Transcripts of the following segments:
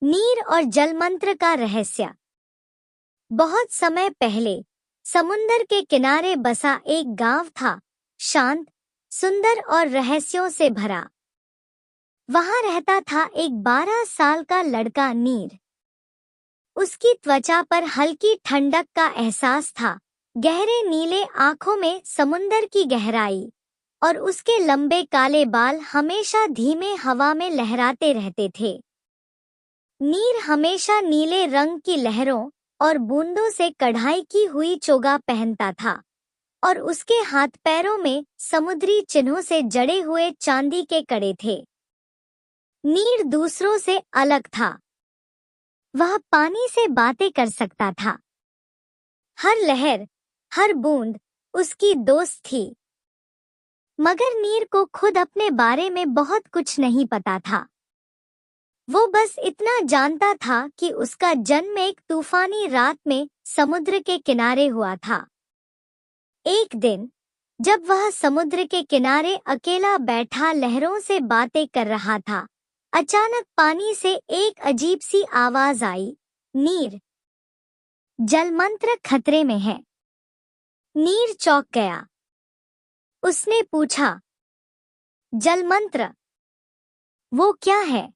नीर और जलमंत्र का रहस्य। बहुत समय पहले समुंदर के किनारे बसा एक गांव था, शांत, सुंदर और रहस्यों से भरा। वहां रहता था एक 12 साल का लड़का नीर। उसकी त्वचा पर हल्की ठंडक का एहसास था, गहरे नीले आंखों में समुंदर की गहराई, और उसके लंबे काले बाल हमेशा धीमे हवा में लहराते रहते थे। नीर हमेशा नीले रंग की लहरों और बूंदों से कढ़ाई की हुई चोगा पहनता था, और उसके हाथ पैरों में समुद्री चिन्हों से जड़े हुए चांदी के कड़े थे। नीर दूसरों से अलग था। वह पानी से बातें कर सकता था। हर लहर, हर बूंद उसकी दोस्त थी। मगर नीर को खुद अपने बारे में बहुत कुछ नहीं पता था। वो बस इतना जानता था कि उसका जन्म एक तूफानी रात में समुद्र के किनारे हुआ था। एक दिन जब वह समुद्र के किनारे अकेला बैठा लहरों से बातें कर रहा था, अचानक पानी से एक अजीब सी आवाज आई, नीर, जलमंत्र खतरे में है। नीर चौंक गया। उसने पूछा, जलमंत्र, वो क्या है?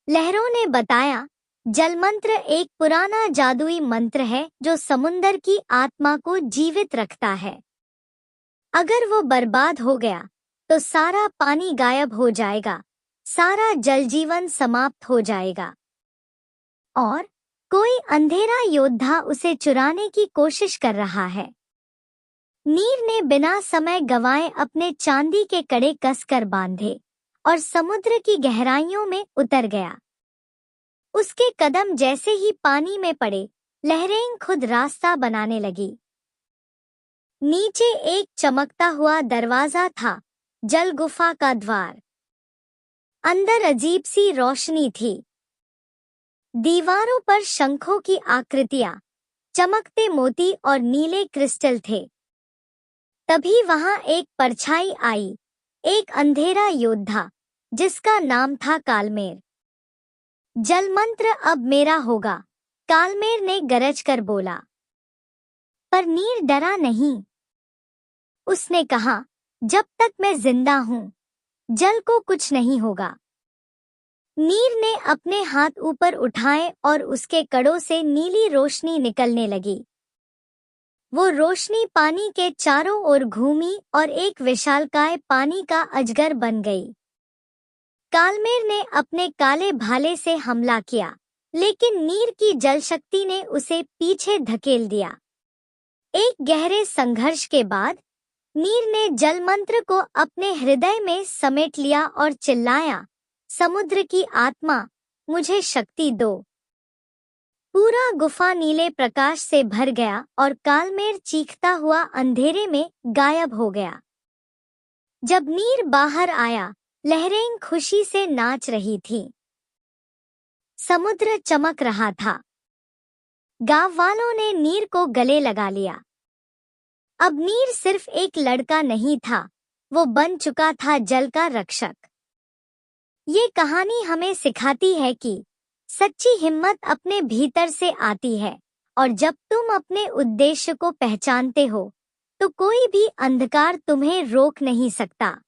लहरों ने बताया, जलमंत्र एक पुराना जादुई मंत्र है जो समुंदर की आत्मा को जीवित रखता है। अगर वो बर्बाद हो गया तो सारा पानी गायब हो जाएगा, सारा जल जीवन समाप्त हो जाएगा, और कोई अंधेरा योद्धा उसे चुराने की कोशिश कर रहा है। नीर ने बिना समय गंवाए अपने चांदी के कड़े कसकर बांधे और समुद्र की गहराइयों में उतर गया। उसके कदम जैसे ही पानी में पड़े, लहरें खुद रास्ता बनाने लगी। नीचे एक चमकता हुआ दरवाजा था, जल गुफा का द्वार। अंदर अजीब सी रोशनी थी। दीवारों पर शंखों की आकृतियां, चमकते मोती और नीले क्रिस्टल थे। तभी वहां एक परछाई आई, एक अंधेरा योद्धा जिसका नाम था कालमेर। जलमंत्र अब मेरा होगा, कालमेर ने गरज कर बोला। पर नीर डरा नहीं। उसने कहा, जब तक मैं जिंदा हूं, जल को कुछ नहीं होगा। नीर ने अपने हाथ ऊपर उठाए और उसके कड़ों से नीली रोशनी निकलने लगी। वो रोशनी पानी के चारों ओर घूमी और एक विशालकाय पानी का अजगर बन गई। कालमेर ने अपने काले भाले से हमला किया, लेकिन नीर की जल शक्ति ने उसे पीछे धकेल दिया। एक गहरे संघर्ष के बाद नीर ने जलमंत्र को अपने हृदय में समेट लिया और चिल्लाया, समुद्र की आत्मा, मुझे शक्ति दो। पूरा गुफा नीले प्रकाश से भर गया और कालमेर चीखता हुआ अंधेरे में गायब हो गया। जब नीर बाहर आया, लहरें खुशी से नाच रही थीं। समुद्र चमक रहा था। गांव वालों ने नीर को गले लगा लिया। अब नीर सिर्फ एक लड़का नहीं था, वो बन चुका था जल का रक्षक। ये कहानी हमें सिखाती है कि सच्ची हिम्मत अपने भीतर से आती है, और जब तुम अपने उद्देश्य को पहचानते हो, तो कोई भी अंधकार तुम्हें रोक नहीं सकता।